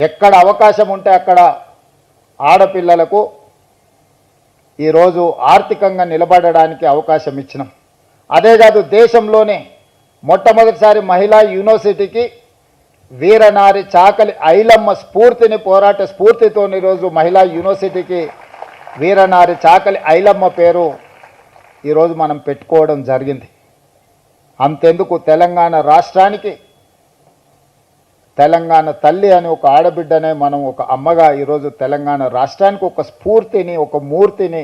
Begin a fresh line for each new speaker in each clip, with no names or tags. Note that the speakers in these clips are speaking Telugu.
ఎక్కడ అవకాశం ఉంటే అక్కడ ఆడపిల్లలకు ఈరోజు ఆర్థికంగా నిలబడడానికి అవకాశం ఇచ్చినాం. అదే కాదు, దేశంలోనే మొట్టమొదటిసారి మహిళా యూనివర్సిటీకి వీరనారి చాకలి ఐలమ్మ స్ఫూర్తిని పోరాట స్ఫూర్తితో ఈరోజు మహిళా యూనివర్సిటీకి వీరనారి చాకలి ఐలమ్మ పేరు ఈరోజు మనం పెట్టుకోవడం జరిగింది. అంతెందుకు, తెలంగాణ రాష్ట్రానికి తెలంగాణ తల్లి అని ఒక ఆడబిడ్డనే మనం ఒక అమ్మగా ఈరోజు తెలంగాణ రాష్ట్రానికి ఒక స్ఫూర్తిని, ఒక మూర్తిని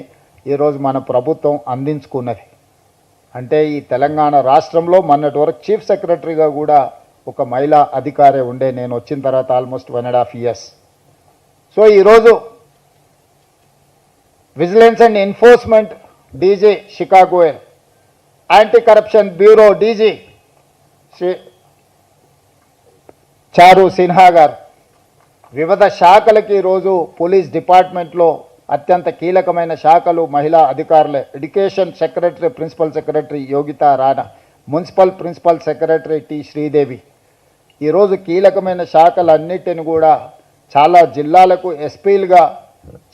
ఈరోజు మన ప్రభుత్వం అందించుకున్నది. అంటే ఈ తెలంగాణ రాష్ట్రంలో మొన్నటి వరకు చీఫ్ సెక్రటరీగా కూడా ఒక మహిళా అధికారే ఉండే. నేను వచ్చిన తర్వాత ఆల్మోస్ట్ 1.5 years. సో ఈరోజు vigilance and enforcement DG Shikha Goyal, anti corruption bureau DG Shri Charu Sinha గారు, వివిధ శాఖలకి ఈరోజు పోలీస్ డిపార్ట్మెంట్లో అత్యంత కీలకమైన శాఖలు మహిళా అధికారులే. Education secretary, principal secretary Yogita Rana, municipal principal secretary T Sridevi, ఈరోజు కీలకమైన శాఖలన్నిటిని కూడా చాలా జిల్లాలకు ఎస్పీలుగా,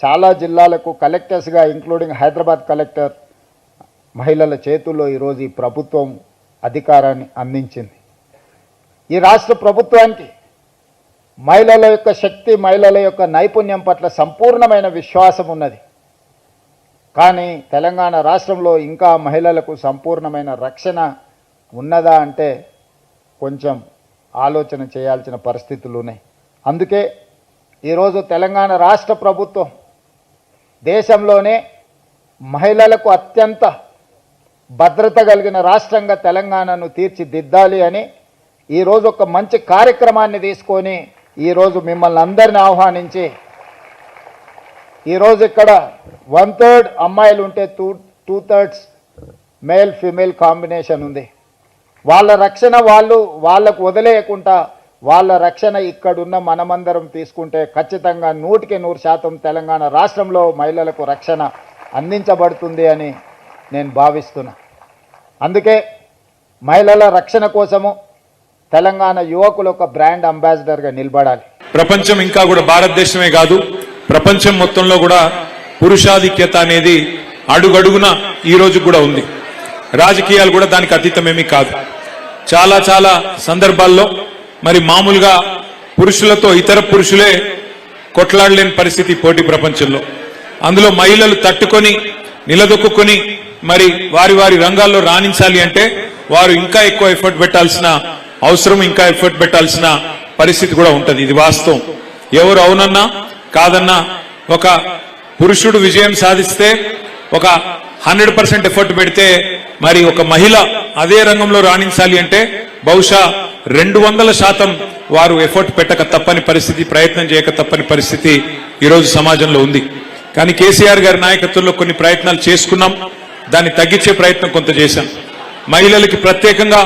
చాలా జిల్లాలకు కలెక్టర్స్గా, ఇంక్లూడింగ్ హైదరాబాద్ కలెక్టర్ మహిళల చేతుల్లో ఈరోజు ఈ ప్రభుత్వం అధికారాన్ని అందించింది. ఈ రాష్ట్ర ప్రభుత్వానికి మహిళల యొక్క శక్తి, మహిళల యొక్క నైపుణ్యం పట్ల సంపూర్ణమైన విశ్వాసం ఉన్నది. కానీ తెలంగాణ రాష్ట్రంలో ఇంకా మహిళలకు సంపూర్ణమైన రక్షణ ఉన్నదా అంటే కొంచెం ఆలోచన చేయాల్సిన పరిస్థితులు ఉన్నాయి. అందుకే ఈరోజు తెలంగాణ రాష్ట్ర ప్రభుత్వం దేశంలోనే మహిళలకు అత్యంత భద్రత కలిగిన రాష్ట్రంగా తెలంగాణను తీర్చిదిద్దాలి అని ఈరోజు ఒక మంచి కార్యక్రమాన్ని తీసుకొని ఈరోజు మిమ్మల్ని అందరిని ఆహ్వానించి, ఈరోజు ఇక్కడ 1/3 అమ్మాయిలు ఉంటే 2/3 మేల్ ఫీమేల్ కాంబినేషన్ ఉంది. వాళ్ళ రక్షణ వాళ్ళకు వదిలేయకుండా వాళ్ళ రక్షణ ఇక్కడున్న మనమందరం తీసుకుంటే ఖచ్చితంగా 100% తెలంగాణ రాష్ట్రంలో మహిళలకు రక్షణ అందించబడుతుంది అని నేను భావిస్తున్నా. అందుకే మహిళల రక్షణ కోసము తెలంగాణ యువకులు ఒక బ్రాండ్ అంబాసిడర్గా నిలబడాలి.
ప్రపంచం ఇంకా కూడా భారతదేశమే కాదు, ప్రపంచం మొత్తంలో కూడా పురుషాధిక్యత అనేది అడుగడుగున ఈ రోజు కూడా ఉంది. రాజకీయాలు కూడా దానికి అతీతమేమీ కాదు. చాలా చాలా సందర్భాల్లో మరి మామూలుగా పురుషులతో ఇతర పురుషులే కొట్లాడలేని పరిస్థితి పోటీ ప్రపంచంలో. అందులో మహిళలు తట్టుకొని నిలదొక్కుని మరి వారి వారి రంగాల్లో రాణించాలి అంటే వారు ఇంకా ఎక్కువ ఎఫర్ట్ పెట్టాల్సిన అవసరం, ఇంకా ఎఫర్ట్ పెట్టాల్సిన పరిస్థితి కూడా ఉంటుంది. ఇది వాస్తవం. ఎవరు అవునన్నా కాదన్నా ఒక పురుషుడు విజయం సాధిస్తే, ఒక 100% ఎఫర్ట్ పెడితే, మరి ఒక మహిళ అదే రంగంలో రాణించాలి అంటే బహుశా 200% వారు ఎఫర్ట్ పెట్టక తప్పని పరిస్థితి, ప్రయత్నం చేయక తప్పని పరిస్థితి ఈరోజు సమాజంలో ఉంది. కానీ కేసీఆర్ గారి నాయకత్వంలో కొన్ని ప్రయత్నాలు చేసుకున్నాం. దాన్ని తగ్గించే ప్రయత్నం కొంత చేశాం. మహిళలకి ప్రత్యేకంగా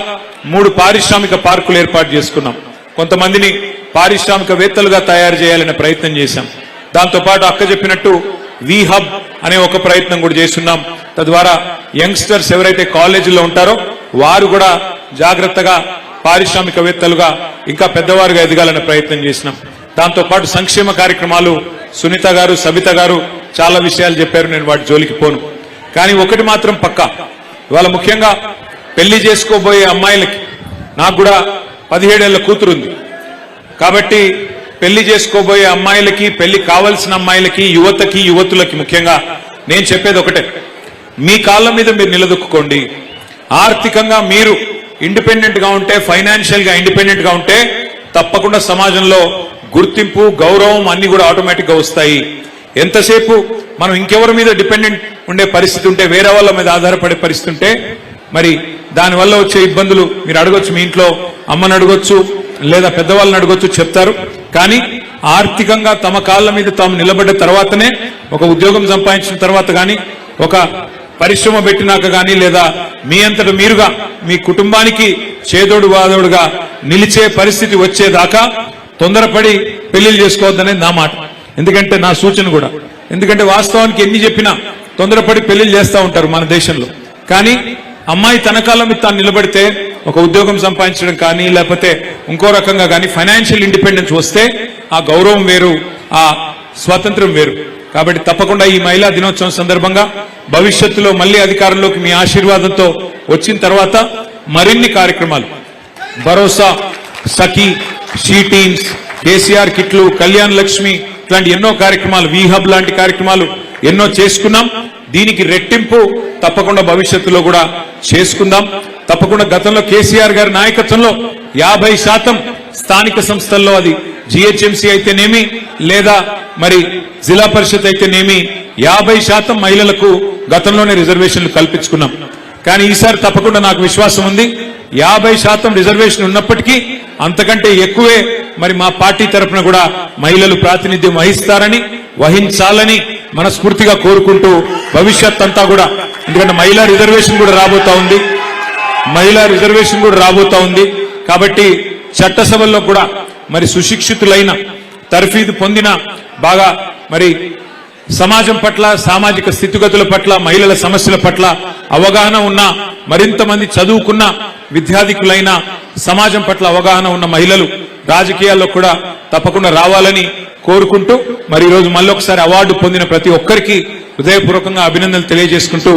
3 పారిశ్రామిక పార్కులు ఏర్పాటు చేసుకున్నాం. కొంతమందిని పారిశ్రామికవేత్తలుగా తయారు చేయాలనే ప్రయత్నం చేశాం. దాంతోపాటు అక్క చెప్పినట్టు వి హబ్ అనే ఒక ప్రయత్నం కూడా చేస్తున్నాం. తద్వారా యంగ్స్టర్స్ ఎవరైతే కాలేజీలో ఉంటారో వారు కూడా జాగ్రత్తగా పారిశ్రామికవేత్తలుగా ఇంకా పెద్దవారుగా ఎదగాలనే ప్రయత్నం చేసినాం. దాంతోపాటు సంక్షేమ కార్యక్రమాలు సునీత గారు, సబిత గారు చాలా విషయాలు చెప్పారు, నేను వాటి జోలికి పోను. కానీ ఒకటి మాత్రం పక్కా, ఇవాళ ముఖ్యంగా పెళ్లి చేసుకోబోయే అమ్మాయిలకి, నాకు కూడా 17 ఏళ్ల కూతురుంది కాబట్టి పెళ్లి చేసుకోబోయే అమ్మాయిలకి, పెళ్లి కావాల్సిన అమ్మాయిలకి, యువతకి, యువతులకి ముఖ్యంగా నేను చెప్పేది ఒకటే, మీ కాళ్ళ మీద మీరు నిలదొక్కుకోండి. ఆర్థికంగా మీరు ఇండిపెండెంట్ గా ఉంటే, ఫైనాన్షియల్ గా ఇండిపెండెంట్ గా ఉంటే తప్పకుండా సమాజంలో గుర్తింపు, గౌరవం అన్ని కూడా ఆటోమేటిక్ గా వస్తాయి. ఎంతసేపు మనం ఇంకెవరి మీద డిపెండెంట్ ఉండే పరిస్థితి ఉంటే, వేరే వాళ్ళ మీద ఆధారపడే పరిస్థితి ఉంటే మరి దానివల్ల వచ్చే ఇబ్బందులు మీరు అడగొచ్చు, మీ ఇంట్లో అమ్మని అడగొచ్చు లేదా పెద్దవాళ్ళని అడగొచ్చు, చెప్తారు. కానీ ఆర్థికంగా తమ కాళ్ళ మీద తాము నిలబడ్డ తర్వాతనే, ఒక ఉద్యోగం సంపాదించిన తర్వాత కానీ, ఒక పరిశ్రమ పెట్టినాక కానీ, లేదా మీ అంతట మీరుగా మీ కుటుంబానికి చేదోడు వాదోడుగా నిలిచే పరిస్థితి వచ్చేదాకా తొందరపడి పెళ్లిళ్ళు చేసుకోవద్దనేది నా మాట. ఎందుకంటే నా సూచన కూడా, ఎందుకంటే వాస్తవానికి ఎన్ని చెప్పినా తొందరపడి పెళ్లిళ్ళు చేస్తూ ఉంటారు మన దేశంలో. కానీ అమ్మాయి తన కాళ్ళ మీద తాను నిలబడితే ఒక ఉద్యోగం సంపాదించడం కానీ లేకపోతే ఇంకో రకంగా కానీ ఫైనాన్షియల్ ఇండిపెండెన్స్ వస్తే ఆ గౌరవం వేరు, ఆ స్వాతంత్రం వేరు. కాబట్టి తప్పకుండా ఈ మహిళా దినోత్సవం సందర్భంగా భవిష్యత్తులో మళ్లీ అధికారంలోకి మీ ఆశీర్వాదంతో వచ్చిన తర్వాత మరిన్ని కార్యక్రమాలు, భరోసా, సఖీ, షీ టీమ్స్, కేసీఆర్ కిట్లు, కళ్యాణ్ లక్ష్మి ఇలాంటి ఎన్నో కార్యక్రమాలు, వీహబ్ లాంటి కార్యక్రమాలు ఎన్నో చేసుకున్నాం. దీనికి రెట్టింపు తప్పకుండా భవిష్యత్తులో కూడా చేసుకుందాం. తప్పకుండా గతంలో కేసీఆర్ గారి నాయకత్వంలో 50% స్థానిక సంస్థల్లో, అది జిహెచ్ఎంసీ అయితేనేమి లేదా మరి జిల్లా పరిషత్ అయితేనేమి 50% మహిళలకు గతంలోనే రిజర్వేషన్లు కల్పించుకున్నాం. కానీ ఈసారి తప్పకుండా నాకు విశ్వాసం ఉంది, 50% రిజర్వేషన్ ఉన్నప్పటికీ అంతకంటే ఎక్కువే మరి మా పార్టీ తరఫున కూడా మహిళలు ప్రాతినిధ్యం వహిస్తారని, వహించాలని మనస్ఫూర్తిగా కోరుకుంటూ భవిష్యత్ అంతా కూడా, ఎందుకంటే మహిళా రిజర్వేషన్ కూడా రాబోతా ఉంది. కాబట్టి చట్టసభల్లో కూడా మరి సుశిక్షితులైన, తర్ఫీదు పొందిన, బాగా మరి సమాజం పట్ల, సామాజిక స్థితిగతుల పట్ల, మహిళల సమస్యల పట్ల అవగాహన ఉన్న, మరింత మంది చదువుకున్న విద్యార్థికులైన, సమాజం పట్ల అవగాహన ఉన్న మహిళలు రాజకీయాల్లో కూడా తప్పకుండా రావాలని కోరుకుంటూ, మరి ఈరోజు మళ్ళొకసారి అవార్డు పొందిన ప్రతి ఒక్కరికి హృదయపూర్వకంగా అభినందనలు తెలియజేసుకుంటూ